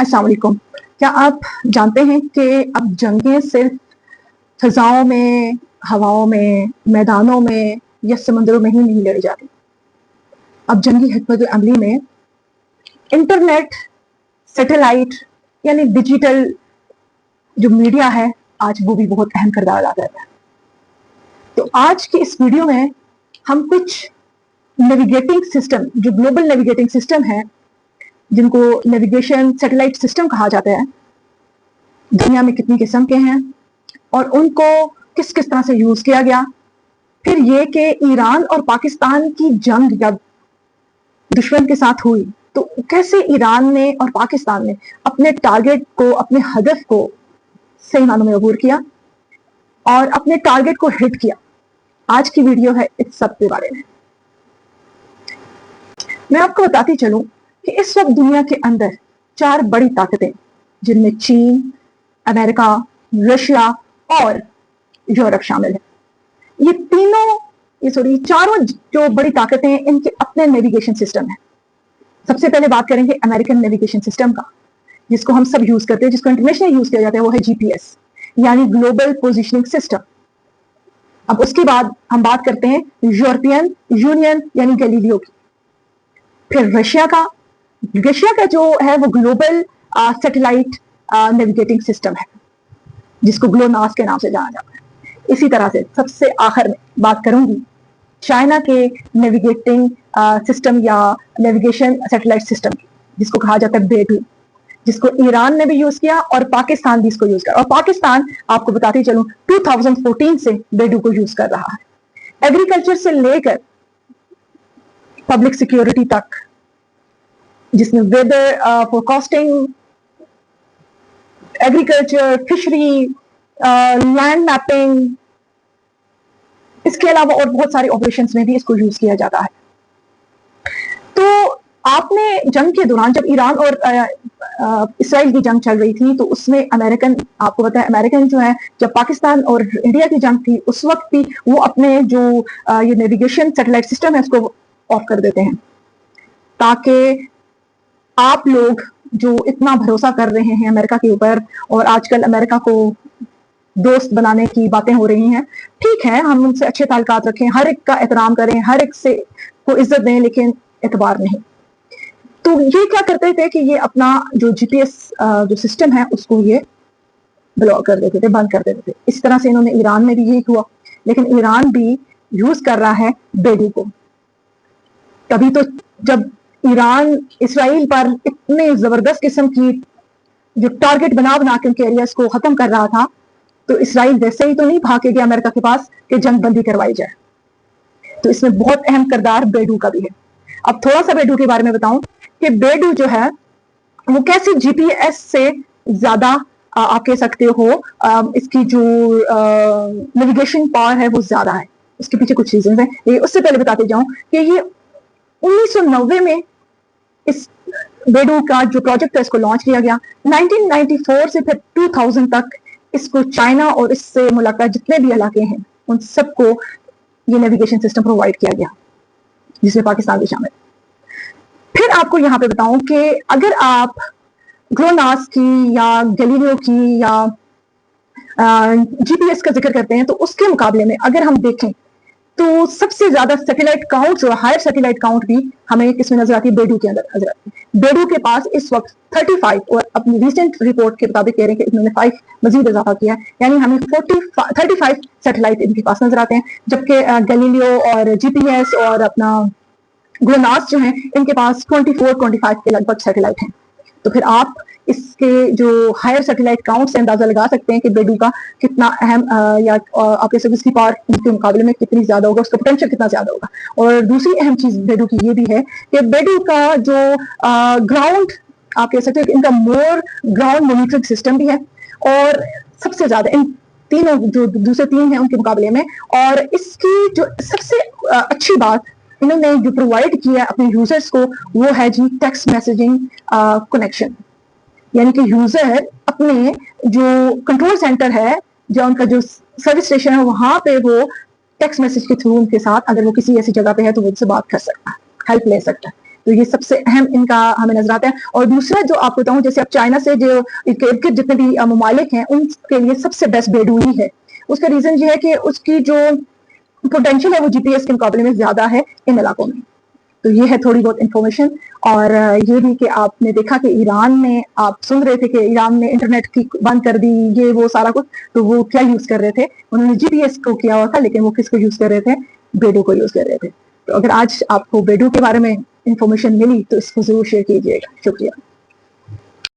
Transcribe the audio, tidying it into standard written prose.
अस्सलाम वालेकुम। क्या आप जानते हैं कि अब जंगें सिर्फ फिजाओं में, हवाओं में, मैदानों में या समंदरों में ही नहीं लड़ी जाती। अब जंगी हिकमत अमली में इंटरनेट, सैटेलाइट यानी डिजिटल जो मीडिया है आज वो भी बहुत अहम किरदार अदा करता है। तो आज की इस वीडियो में हम कुछ नेविगेटिंग सिस्टम, जो ग्लोबल नेविगेटिंग सिस्टम है, जिनको नेविगेशन सैटेलाइट सिस्टम कहा जाता है, दुनिया में कितनी किस्म के हैं और उनको किस किस तरह से यूज किया गया। फिर ये कि ईरान और पाकिस्तान की जंग जब दुश्मन के साथ हुई तो कैसे ईरान ने और पाकिस्तान ने अपने टारगेट को, अपने हदफ को सही मानों में अबूर किया और अपने टारगेट को हिट किया। आज की वीडियो है इस सब के बारे में। मैं आपको बताती चलूं कि इस वक्त दुनिया के अंदर 4 बड़ी ताकतें, जिनमें चीन, अमेरिका, रशिया और यूरोप शामिल है। ये चारों जो बड़ी ताकतें हैं, इनके अपने नेविगेशन सिस्टम है। सबसे पहले बात करेंगे अमेरिकन नेविगेशन सिस्टम का, जिसको हम सब यूज करते हैं, जिसको इंटरनेशनल यूज किया जाता है, वो है जीपीएस यानी ग्लोबल पोजिशनिंग सिस्टम। अब उसके बाद हम बात करते हैं यूरोपियन यूनियन यानी गैलीलियो की। फिर रशिया का जो है वो ग्लोबल सैटेलाइट नेविगेटिंग सिस्टम है, जिसको ग्लोनास के नाम से जाना जाता है। इसी तरह से सबसे आखिर में बात करूंगी चाइना के नेविगेटिंग सिस्टम या नेविगेशन सैटेलाइट सिस्टम की, जिसको कहा जाता है बेडू, जिसको ईरान ने भी यूज किया और पाकिस्तान भी इसको यूज कर। और पाकिस्तान, आपको बताती चलूं, 2014 से बेडू को यूज कर रहा है। एग्रीकल्चर से लेकर पब्लिक सिक्योरिटी तक, जिसमें weather forecasting, agriculture, fishery, land mapping, इसके अलावा और बहुत सारे ऑपरेशंस में भी इसको यूज किया जाता है। तो आपने जंग के दौरान, जब ईरान और इसराइल की जंग चल रही थी, तो उसमें अमेरिकन, आपको पता है अमेरिकन जो है, जब पाकिस्तान और इंडिया की जंग थी उस वक्त भी वो अपने जो ये नेविगेशन सैटेलाइट सिस्टम है उसको ऑफ कर देते हैं, ताकि आप लोग जो इतना भरोसा कर रहे हैं अमेरिका के ऊपर, और आजकल अमेरिका को दोस्त बनाने की बातें हो रही हैं, ठीक है, हम उनसे अच्छे ताल्लुकात रखें, हर एक का एहतराम करें, हर एक से को इज्जत दें, लेकिन एतबार नहीं। तो ये क्या करते थे कि ये अपना जो जीपीएस जो सिस्टम है उसको ये ब्लॉक कर देते थे, बंद कर देते थे। इस तरह से इन्होंने ईरान में भी यही हुआ, लेकिन ईरान भी यूज कर रहा है बेडू को। तभी तो जब ईरान इसराइल पर इतने जबरदस्त किस्म की जो टारगेट बना के उनके एरियाज को खत्म कर रहा था, तो इसराइल वैसे ही तो नहीं भाग गया अमेरिका के पास कि जंग बंदी करवाई जाए। तो इसमें बहुत अहम किरदार बेडू का भी है। अब थोड़ा सा बेडू के बारे में बताऊं कि बेडू जो है वो कैसे जीपीएस से ज्यादा आप कह सकते हो, इसकी जो नेविगेशन पावर है वो ज्यादा है। उसके पीछे कुछ रीजन है, ये उससे पहले बताते जाऊं कि ये 1990 में इस बेडू का जो प्रोजेक्ट है इसको लॉन्च किया गया। 1994 से फिर 2000 तक इसको चाइना और इससे मुलाकात जितने भी इलाके हैं उन सबको ये नेविगेशन सिस्टम प्रोवाइड किया गया, जिसमें पाकिस्तान भी शामिल। फिर आपको यहाँ पे बताऊं कि अगर आप ग्लोनास की या गैलीलियो की या जीपीएस का जिक्र करते हैं, तो उसके मुकाबले में अगर हम देखें तो सबसे ज्यादा सैटेलाइट काउंट और हायर सैटेलाइट काउंट भी हमें किसमें नजर आती है? बेडू के अंदर नजर आती है। बेडू के पास इस वक्त 35, और अपनी रिसेंट रिपोर्ट के मुताबिक कह रहे हैं कि इन्होंने 5 मजीद इजाफा किया है, यानी हमें 35 सैटेलाइट इनके पास नजर आते हैं। जबकि गैलीलियो और जीपीएस और अपना ग्लोनास जो है, इनके पास 24-25 के लगभग सैटेलाइट हैं। तो फिर आप इसके जो हायर सैटेलाइट काउंट से अंदाजा लगा सकते हैं कि बेडू का कितना अहम या आप कह सकते इसकी पावर इनके मुकाबले में कितनी ज्यादा होगा, उसका पोटेंशियल कितना ज्यादा होगा। और दूसरी अहम चीज बेडू की ये भी है कि बेडू का जो ग्राउंड, आप कह सकते हैं कि इनका मोर ग्राउंड मॉनिटरिंग सिस्टम भी है, और सबसे ज्यादा इन तीनों जो दूसरे 3 हैं उनके मुकाबले में। और इसकी जो सबसे अच्छी बात इन्होंने जो प्रोवाइड किया अपने यूजर्स को, वो है जी टेक्स्ट मैसेजिंग कनेक्शन। यानी कि यूजर अपने जो कंट्रोल सेंटर है, जो उनका जो सर्विस स्टेशन है, वहां पे वो टेक्स्ट मैसेज के थ्रू उनके साथ, अगर वो किसी ऐसी जगह पे है तो वो उनसे बात कर सकता है, हेल्प ले सकता है। تو یہ سب سے اہم ان کا ہمیں نظر آتا ہے. اور دوسرا جو آپ کو بتاؤں، جیسے اب چائنا سے جو جتنے بھی ممالک ہیں ان کے لیے سب سے بیسٹ بیڈو ہی ہے. اس کا ریزن یہ ہے کہ اس کی جو پوٹینشیل ہے وہ GPS کے مقابلے میں زیادہ ہے ان علاقوں میں. تو یہ ہے تھوڑی بہت انفارمیشن. اور یہ بھی کہ آپ نے دیکھا کہ ایران میں آپ سن رہے تھے کہ ایران نے انٹرنیٹ کی بند کر دی، یہ وہ سارا کچھ. تو وہ کیا یوز کر رہے تھے؟ انہوں نے GPS کو کیا ہوا تھا، لیکن وہ کس کو یوز کر رہے تھے؟ بیڈو کو یوز کر رہے تھے. تو اگر آج آپ کو بیڈو کے بارے میں انفارمیشن ملی تو اس کو ضرور شیئر کیجیے گا. شکریہ.